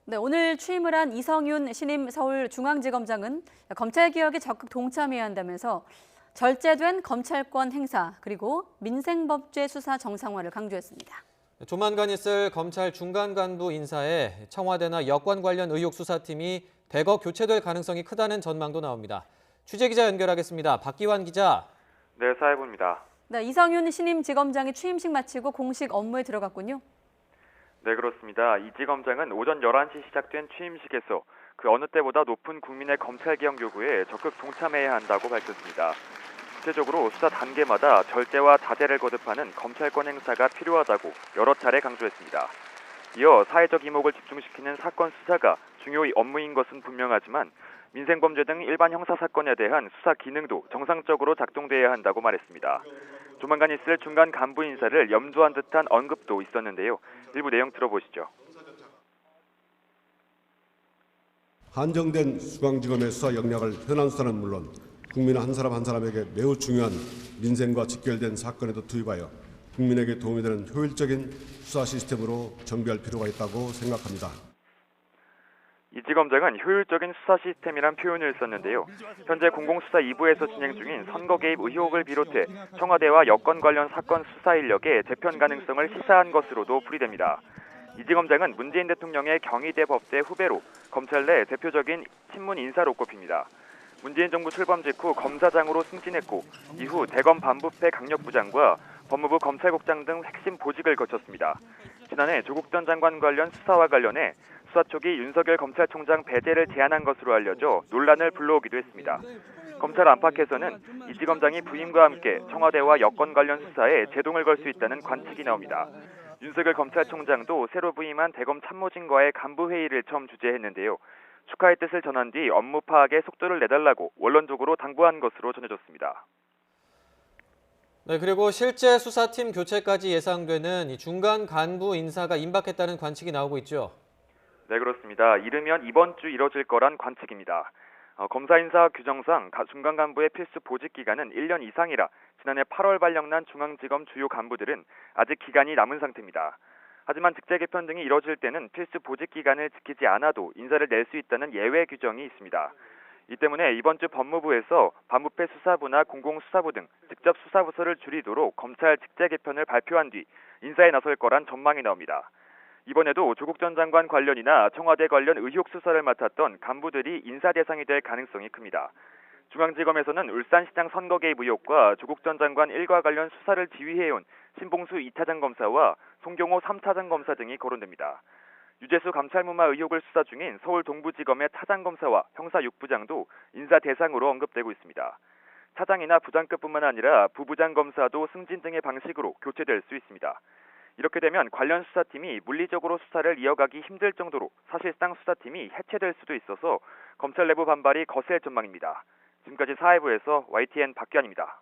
네, 오늘 취임을 한 이성윤 신임 서울중앙지검장은 검찰개혁에 적극 동참해야 한다면서 절제된 검찰권 행사 그리고 민생법죄 수사 정상화를 강조했습니다. 조만간 있을 검찰 중간 간부 인사에 청와대나 여권 관련 의혹 수사팀이 대거 교체될 가능성이 크다는 전망도 나옵니다. 취재기자 연결하겠습니다. 박기환 기자. 네, 사회부입니다. 네, 이성윤 신임 지검장이 취임식 마치고 공식 업무에 들어갔군요. 네, 그렇습니다. 이 지검장은 오전 11시 시작된 취임식에서 그 어느 때보다 높은 국민의 검찰개혁 요구에 적극 동참해야 한다고 밝혔습니다. 구체적으로 수사 단계마다 절제와 자제를 거듭하는 검찰권 행사가 필요하다고 여러 차례 강조했습니다. 이어 사회적 이목을 집중시키는 사건 수사가 중요한 업무인 것은 분명하지만 민생범죄 등 일반 형사사건에 대한 수사 기능도 정상적으로 작동돼야 한다고 말했습니다. 조만간 있을 중간 간부 인사를 염두한 듯한 언급도 있었는데요. 일부 내용 들어보시죠. 한정된 중앙지검의 수사 역량을 현안 수사는 물론 국민 한 사람 한 사람에게 매우 중요한 민생과 직결된 사건에도 투입하여 국민에게 도움이 되는 효율적인 수사 시스템으로 정비할 필요가 있다고 생각합니다. 이 지검장은 효율적인 수사 시스템이란 표현을 썼는데요. 현재 공공수사 2부에서 진행 중인 선거 개입 의혹을 비롯해 청와대와 여권 관련 사건 수사 인력의 재편 가능성을 시사한 것으로도 풀이됩니다. 이 지검장은 문재인 대통령의 경희대 법제 후배로 검찰 내 대표적인 친문 인사로 꼽힙니다. 문재인 정부 출범 직후 검사장으로 승진했고 이후 대검 반부패 강력부장과 법무부 검찰국장 등 핵심 보직을 거쳤습니다. 지난해 조국 전 장관 관련 수사와 관련해 수사 초기 윤석열 검찰총장 배제를 제안한 것으로 알려져 논란을 불러오기도 했습니다. 검찰 안팎에서는 이 지검장이 부임과 함께 청와대와 여권 관련 수사에 제동을 걸 수 있다는 관측이 나옵니다. 윤석열 검찰총장도 새로 부임한 대검 참모진과의 간부회의를 처음 주재했는데요. 축하의 뜻을 전한 뒤 업무 파악에 속도를 내달라고 원론적으로 당부한 것으로 전해졌습니다. 네, 그리고 실제 수사팀 교체까지 예상되는 이 중간 간부 인사가 임박했다는 관측이 나오고 있죠. 네, 그렇습니다. 이르면 이번 주 이뤄질 거란 관측입니다. 검사 인사 규정상 중간 간부의 필수 보직 기간은 1년 이상이라 지난해 8월 발령난 중앙지검 주요 간부들은 아직 기간이 남은 상태입니다. 하지만 직제 개편 등이 이뤄질 때는 필수 보직 기간을 지키지 않아도 인사를 낼 수 있다는 예외 규정이 있습니다. 이 때문에 이번 주 법무부에서 반부패 수사부나 공공수사부 등 직접 수사부서를 줄이도록 검찰 직제 개편을 발표한 뒤 인사에 나설 거란 전망이 나옵니다. 이번에도 조국 전 장관 관련이나 청와대 관련 의혹 수사를 맡았던 간부들이 인사 대상이 될 가능성이 큽니다. 중앙지검에서는 울산시장 선거 개입 의혹과 조국 전 장관 일과 관련 수사를 지휘해온 신봉수 2차장 검사와 송경호 3차장 검사 등이 거론됩니다. 유재수 감찰무마 의혹을 수사 중인 서울 동부지검의 차장 검사와 형사 6부장도 인사 대상으로 언급되고 있습니다. 차장이나 부장급뿐만 아니라 부부장 검사도 승진 등의 방식으로 교체될 수 있습니다. 이렇게 되면 관련 수사팀이 물리적으로 수사를 이어가기 힘들 정도로 사실상 수사팀이 해체될 수도 있어서 검찰 내부 반발이 거셀 전망입니다. 지금까지 사회부에서 YTN 박기환입니다.